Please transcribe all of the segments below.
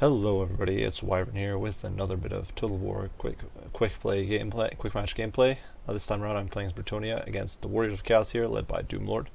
Hello everybody, it's Wyvern here with another bit of Total War quick match gameplay. This time around I'm playing as Brettonia against the Warriors of Chaos here, led by Doomlord.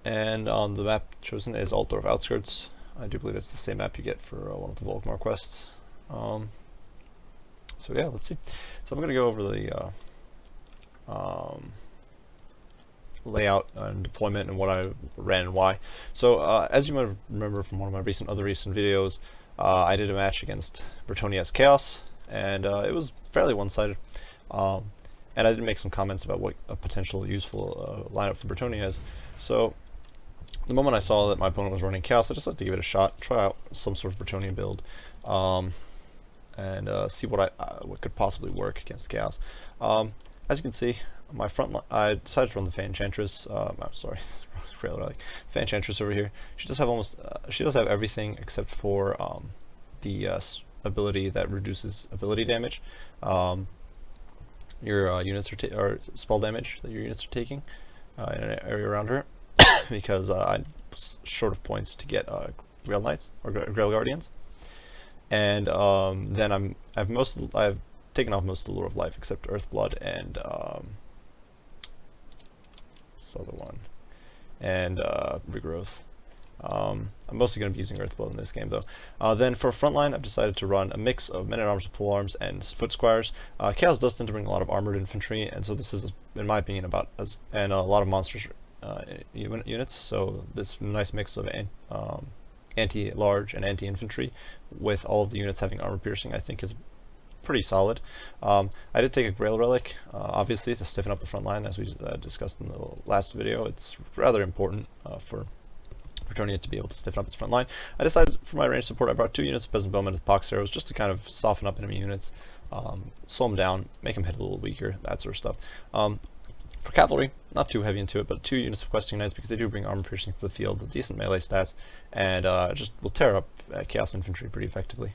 And on the map chosen is Altdorf Outskirts. I do believe it's the same map you get for one of the Volkmar quests. So yeah, let's see. So I'm going to go over the layout and deployment and what I ran and why. So as you might remember from one of my other recent videos, I did a match against Brettonia's Chaos, and it was fairly one-sided. And I did make some comments about what a potential useful lineup for Brettonia is. So the moment I saw that my opponent was running Chaos, I just had to give it a shot, try out some sort of Brettonia build, and see what could possibly work against Chaos. As you can see, my front line, I decided to run the Fan Enchantress. I'm sorry, Fan Enchantress over here. She does have she does have everything except for the ability that reduces ability damage. Your units or spell damage that your units are taking in an area around her, because I'm short of points to get Grail Knights or Grail Guardians, and then I've taken off most of the Lure of Life except Earthblood and this other one, and Regrowth. I'm mostly going to be using Earthblood in this game though. Then for frontline, I've decided to run a mix of men-at-arms with polearms and foot squires. Chaos does tend to bring a lot of armored infantry, and so this is, in my opinion, and a lot of monsters units. So this nice mix of anti-large and anti-infantry with all of the units having armor piercing, I think is pretty solid. I did take a Grail Relic, obviously, to stiffen up the front line, as we discussed in the last video. It's rather important for Brettonia to be able to stiffen up its front line. I decided for my range support I brought 2 units of Peasant Bowmen with Pox Arrows just to kind of soften up enemy units, slow them down, make them hit a little weaker, that sort of stuff. For cavalry, not too heavy into it, but 2 units of Questing Knights because they do bring armor piercing to the field with decent melee stats, and just will tear up Chaos Infantry pretty effectively.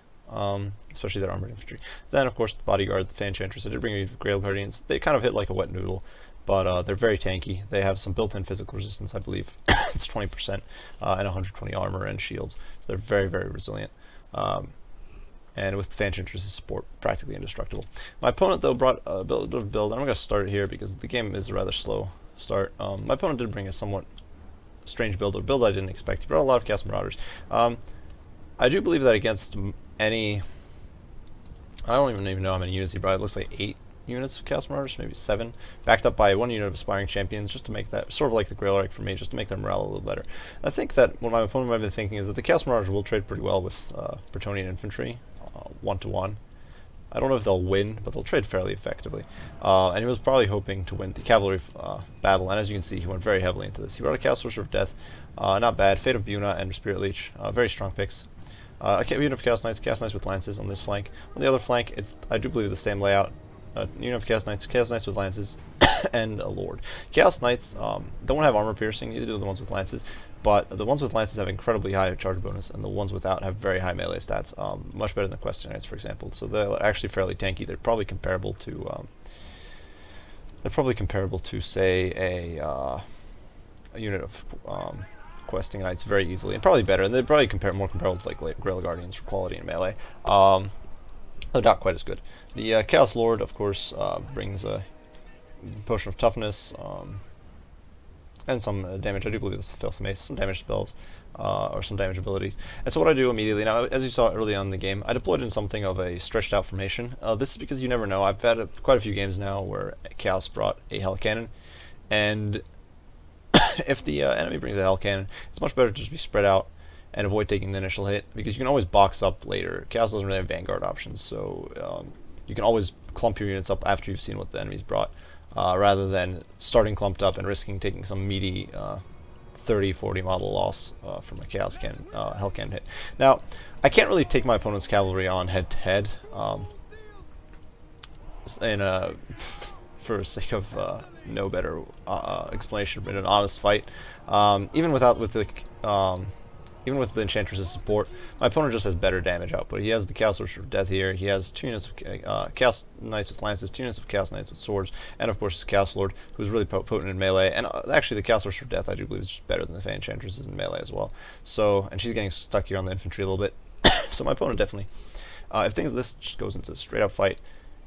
Especially their armored infantry. Then, of course, the bodyguard, the Fan Enchantress. I did bring Grail Guardians. They kind of hit like a wet noodle, but they're very tanky. They have some built-in physical resistance, I believe. It's 20%, and 120 armor and shields. So they're very, very resilient. And with Fan Enchantress's support, practically indestructible. My opponent, though, brought a bit of build. I'm going to start it here because the game is a rather slow start. My opponent did bring a somewhat strange build, or build I didn't expect. He brought a lot of Chaos Marauders. I do believe that against any, I don't even know how many units he brought. It looks like 8 units of Chaos Marauders, maybe 7, backed up by 1 unit of Aspiring Champions, just to make that sort of like the Grail Relic for me, just to make their morale a little better. I think that what my opponent might have been thinking is that the Chaos Marauders will trade pretty well with Brettonian infantry, 1-to-1. I don't know if they'll win, but they'll trade fairly effectively. And he was probably hoping to win the cavalry battle, and as you can see, he went very heavily into this. He brought a Chaos Sorcerer of Death, not bad, Fate of Buna and Spirit Leech, very strong picks. A unit of Chaos Knights with Lances on this flank. On the other flank, it's, I do believe, the same layout. Unit of Chaos Knights with Lances, and a Lord. Chaos Knights don't have armor piercing, neither do the ones with Lances, but the ones with Lances have incredibly high charge bonus, and the ones without have very high melee stats, much better than the Questing Knights, for example. So they're actually fairly tanky. They're probably comparable to, say, a unit of Questing Knights very easily, and probably better, and they're probably more comparable to like Grail Guardians for quality and melee, though not quite as good. The Chaos Lord, of course, brings a Potion of Toughness, and some damage. I do believe it's Filth Mace, some damage spells, or some damage abilities. And so what I do immediately, now as you saw early on in the game, I deployed in something of a stretched out formation. This is because you never know. I've had quite a few games now where Chaos brought a Hell Cannon, and if the enemy brings a Hell Cannon, it's much better to just be spread out and avoid taking the initial hit, because you can always box up later. Chaos doesn't really have Vanguard options, so you can always clump your units up after you've seen what the enemy's brought, rather than starting clumped up and risking taking some meaty 30-40 model loss from a Chaos Cannon, Hell Cannon hit. Now, I can't really take my opponent's cavalry on head-to-head, for the sake of no better explanation, but an honest fight. Even with the even with the Enchantress's support, my opponent just has better damage output. He has the Chaos Sorcerer of Death here. He has 2 units of Chaos Knights with lances, 2 units of Chaos Knights with swords, and of course his Chaos Lord, who's really potent in melee. And actually, the Chaos Sorcerer of Death, I do believe, is just better than the Enchantress in melee as well. So, and she's getting stuck here on the infantry a little bit. So my opponent definitely, if this just goes into a straight up fight,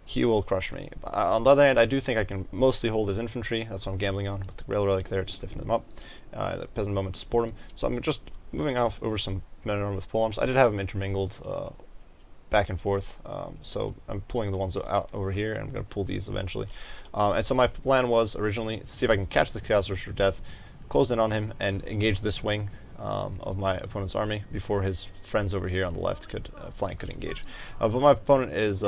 he will crush me. On the other hand, I do think I can mostly hold his infantry. That's what I'm gambling on, with the Grail Relic there to stiffen them up. The Peasant Bowman to support him. So I'm just moving off over some men-at-arms with polearms. I did have them intermingled back and forth, so I'm pulling the ones out over here, and I'm going to pull these eventually. And so my plan was originally to see if I can catch the Chaos Sorcerer of Death, close in on him, and engage this wing of my opponent's army before his friends over here on the left flank could engage. But my opponent is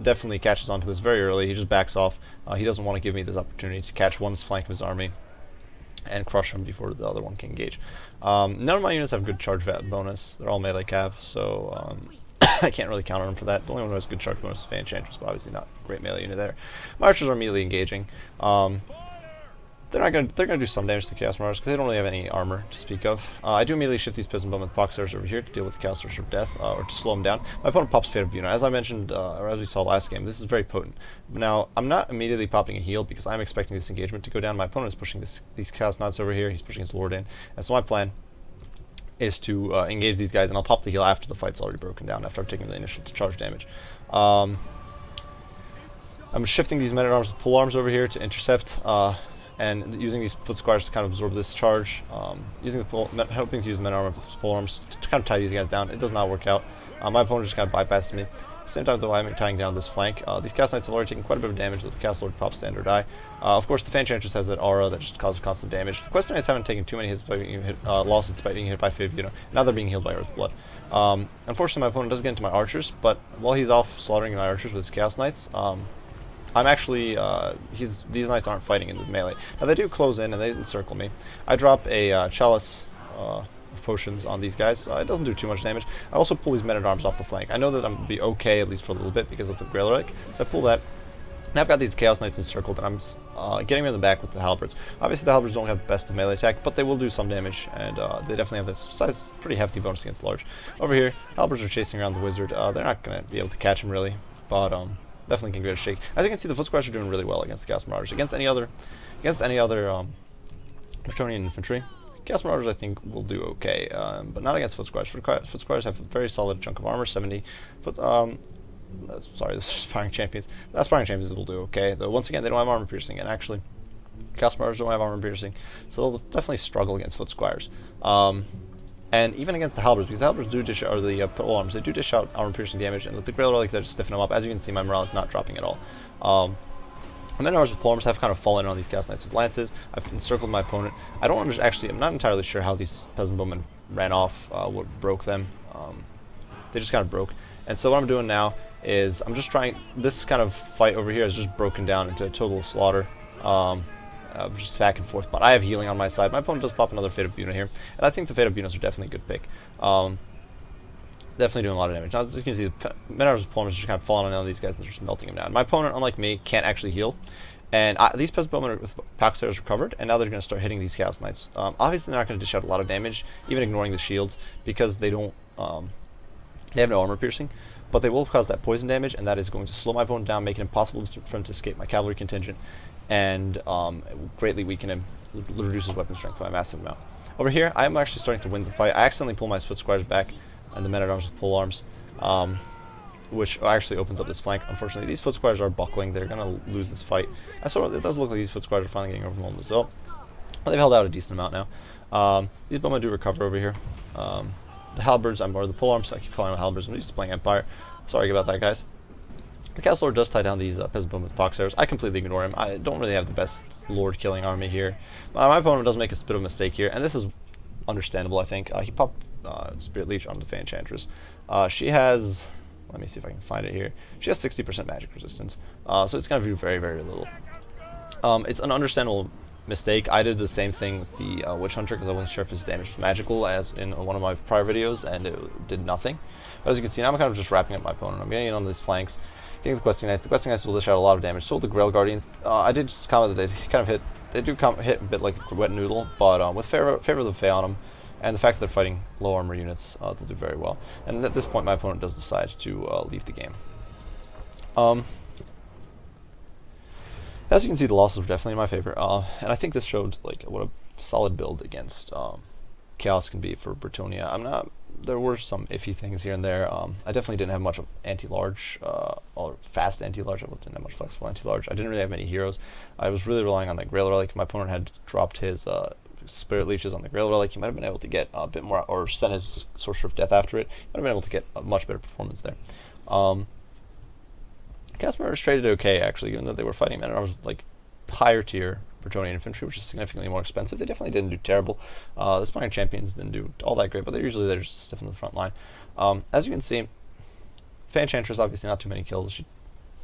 definitely catches onto this very early. He just backs off. He doesn't want to give me this opportunity to catch one flank of his army and crush him before the other one can engage. None of my units have good charge bonus. They're all melee cav, so I can't really count on them for that. The only one who has good charge bonus is Fan Enchantress, but obviously not a great melee unit there. My archers are immediately engaging. They're gonna do some damage to the Chaos Marauders because they don't really have any armor to speak of. I do immediately shift these Peasant Bowmen with Boxers over here to deal with the Chaos Sorcerer of Death, or to slow them down. My opponent pops Fate of Buna. As I mentioned, or as we saw last game, this is very potent. Now, I'm not immediately popping a heal because I'm expecting this engagement to go down. My opponent is pushing these Chaos Knights over here. He's pushing his Lord in, and so my plan is to engage these guys, and I'll pop the heal after the fight's already broken down, after I've taken the initial to charge damage. I'm shifting these men-at-arms with polearms over here to intercept, and using these foot squires to kind of absorb this charge, hoping to use men-at-arms with polearms to kind of tie these guys down. It does not work out. My opponent just kind of bypasses me. At the same time, though, I'm tying down this flank. These Chaos Knights have already taken quite a bit of damage with the Chaos Lord pops stand or die. Of course, the Fan Enchantress has that aura that just causes constant damage. The Quest Knights haven't taken too many hits by being losses by being hit by Fate of Buna. Now they're being healed by Earthblood. Unfortunately, my opponent does get into my archers, but while he's off slaughtering my archers with his Chaos Knights, I'm actually, these knights aren't fighting in the melee. Now they do close in and they encircle me. I drop a chalice of potions on these guys. It doesn't do too much damage. I also pull these men-at-arms off the flank. I know that I'm going to be okay, at least for a little bit, because of the Grail Relic. So I pull that. Now I've got these Chaos Knights encircled, and I'm getting them in the back with the Halberds. Obviously the Halberds don't have the best of melee attack, but they will do some damage, and they definitely have this pretty hefty bonus against large. Over here, Halberds are chasing around the Wizard. They're not going to be able to catch him, really, but definitely can give it a shake. As you can see, the Foot Squires are doing really well against the Chaos Marauders. Against any other Brettonia infantry, Chaos Marauders I think will do okay, but not against Foot Squires. Foot Squires have a very solid chunk of armor, 70. Sorry, this is Aspiring Champions. The Aspiring Champions will do okay, though once again they don't have armor piercing, and actually Chaos Marauders don't have armor piercing, so they'll definitely struggle against Foot Squires. And even against the Halberds, because the Halberds do dish out, or the polearms, they do dish out armor-piercing damage, and with the Grail Relic, they just stiffen them up. As you can see, my morale is not dropping at all. And then ours with polearms have kind of fallen on these Chaos Knights with lances. I've encircled my opponent. I'm not entirely sure how these Peasant Bowmen ran off, what broke them. They just kind of broke. And so what I'm doing now is I'm just trying, this kind of fight over here is just broken down into a total slaughter. Just back and forth, but I have healing on my side. My opponent does pop another Fate of Buna here, and I think the Fate of Bunas are definitely a good pick. Definitely doing a lot of damage. Now, as you can see, the men-at-arms polearms are just kind of falling on these guys and they're just melting them down. My opponent, unlike me, can't actually heal, and these Peasant Bowmen with Paxers recovered, and now they're going to start hitting these Chaos Knights. Obviously, they're not going to dish out a lot of damage, even ignoring the shields, because they don't, they have no armor piercing, but they will cause that poison damage, and that is going to slow my opponent down, make it impossible for him to escape my cavalry contingent, and greatly weaken him, reduce his weapon strength by a massive amount. Over here, I am actually starting to win the fight. I accidentally pull my Foot Squires back, and the men-at-arms with polearms, which actually opens up this flank. Unfortunately, these Foot Squires are buckling. They're going to lose this fight. And so it does look like these Foot Squires are finally getting overwhelmed as well. But they've held out a decent amount now. These bowmen do recover over here. The Halberds, or the polearms, I keep calling them Halberds. I'm used to playing Empire. Sorry about that, guys. The Chaos Lord does tie down these Peasant Bowmen with Fox Arrows. I completely ignore him. I don't really have the best Lord killing army here. My opponent does make a bit of a mistake here, and this is understandable, I think. He popped Spirit Leech on the Fan Enchantress. She has, let me see if I can find it here. She has 60% magic resistance, so it's going to do very, very little. It's an understandable mistake. I did the same thing with the Witch Hunter because I wasn't sure if his damage was magical, as in one of my prior videos, and it did nothing. But as you can see, now I'm kind of just wrapping up my opponent. I'm getting in on these flanks, getting the Questing Knights. The Questing Knights will dish out a lot of damage. So will the Grail Guardians. I did just comment that they do hit a bit like a wet noodle, but with favor of the Fae on them, And the fact that they're fighting low armor units, they'll do very well. And at this point, my opponent does decide to leave the game. As you can see, the losses were definitely in my favor, and I think this showed like what a solid build against Chaos can be for Brettonia. There were some iffy things here and there. I definitely didn't have much of anti-large, or fast anti-large. I didn't have much flexible anti-large. I didn't really have many heroes. I was really relying on the Grail Relic. My opponent had dropped his Spirit Leeches on the Grail Relic. He might have been able to get a bit more, or send his Sorcerer of Death after it. Might have been able to get a much better performance there. Chaos Marauders traded okay, actually, even though they were fighting men-at-arms with like higher tier Brettonian infantry, which is significantly more expensive. They definitely didn't do terrible. The Spawning Champions didn't do all that great, but they're just stiff in the front line. As you can see, Fanchantress obviously not too many kills. She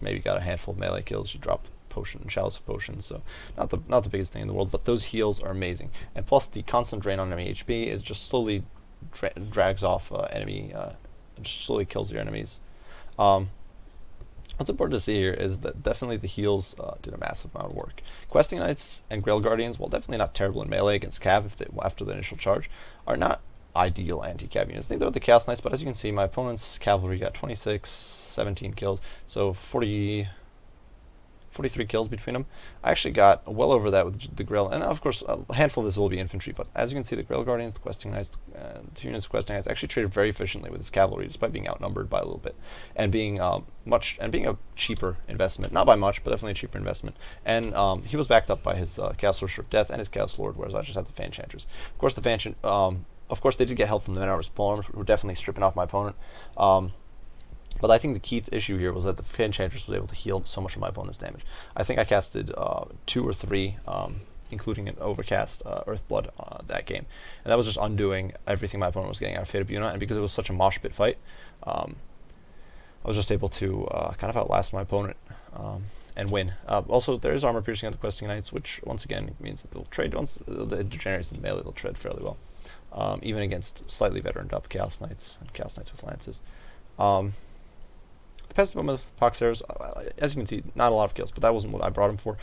maybe got a handful of melee kills. She dropped potion and Chalice of Potions, so not the biggest thing in the world, but those heals are amazing. And plus the constant drain on enemy HP is just slowly drags off enemy, just slowly kills your enemies. What's important to see here is that definitely the heals did a massive amount of work. Questing Knights and Grail Guardians, while definitely not terrible in melee against Cav after the initial charge, are not ideal anti-Cav units. Neither are the Chaos Knights, but as you can see, my opponent's cavalry got 26, 17 kills, so 43 kills between them. I actually got well over that with the Grail, and of course a handful of this will be infantry, but as you can see, the Grail Guardians, the Questing Knights, 2 units of Questing Knights actually traded very efficiently with his cavalry, despite being outnumbered by a little bit, and being a cheaper investment, not by much, but definitely a cheaper investment. And he was backed up by his Chaos Sorcerer of Death and his Chaos Lord, whereas I just had the Fanchantress. Of course, they did get help from the men-at-arms polearms, who were definitely stripping off my opponent. But I think the key issue here was that the Fanchantress was able to heal so much of my opponent's damage. I think I casted 2 or 3, including an overcast Earthblood that game. And that was just undoing everything my opponent was getting out of Fate of Buna, and because it was such a mosh pit fight, I was just able to kind of outlast my opponent and win. Also, there is armor piercing on the Questing Knights, which once again means that they'll trade, once the degenerates in melee, they'll trade fairly well. Even against slightly veteraned up Chaos Knights and Chaos Knights with lances. The Pestilent with Pox Arrows, as you can see, not a lot of kills, but that wasn't what I brought him for.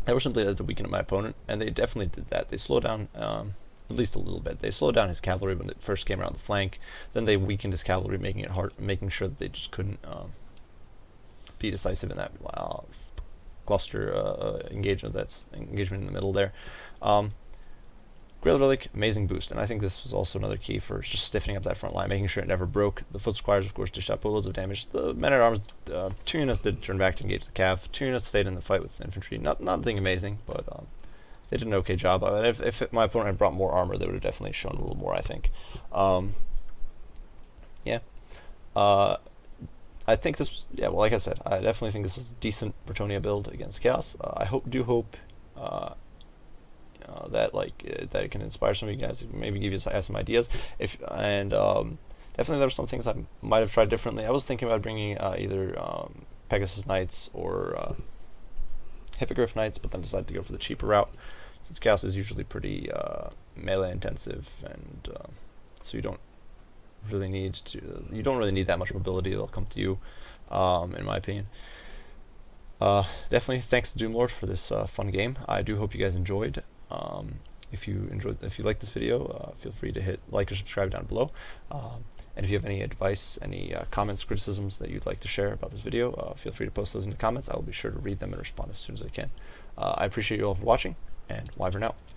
They were simply to weaken my opponent, and they definitely did that. They slowed down, at least a little bit. They slowed down his cavalry when it first came around the flank. Then they weakened his cavalry, making it hard, making sure that they just couldn't be decisive in that cluster engagement. That's engagement in the middle there. Grail Relic, amazing boost, and I think this was also another key for just stiffening up that front line, making sure it never broke. The Foot Squires, of course, dished out loads of damage. The men-at-arms, 2 units did turn back to engage the Cav. 2 units stayed in the fight with the infantry. Nothing amazing, but they did an okay job. If my opponent had brought more armor, they would have definitely shown a little more, I think. Yeah. I think this, yeah, well, like I said, I definitely think this is a decent Brettonia build against Chaos. I do hope that it can inspire some of you guys, maybe give you some ideas. Definitely there were some things I might have tried differently. I was thinking about bringing either Pegasus Knights or Hippogriff Knights, but then decided to go for the cheaper route, since Chaos is usually pretty melee intensive, and so you don't really need that much mobility. They'll come to you, in my opinion. Definitely thanks to Doomlord for this fun game. I do hope you guys enjoyed. If you like this video, feel free to hit like or subscribe down below. And if you have any advice, any comments, criticisms that you'd like to share about this video, feel free to post those in the comments. I will be sure to read them and respond as soon as I can. I appreciate you all for watching, and Wyvern out.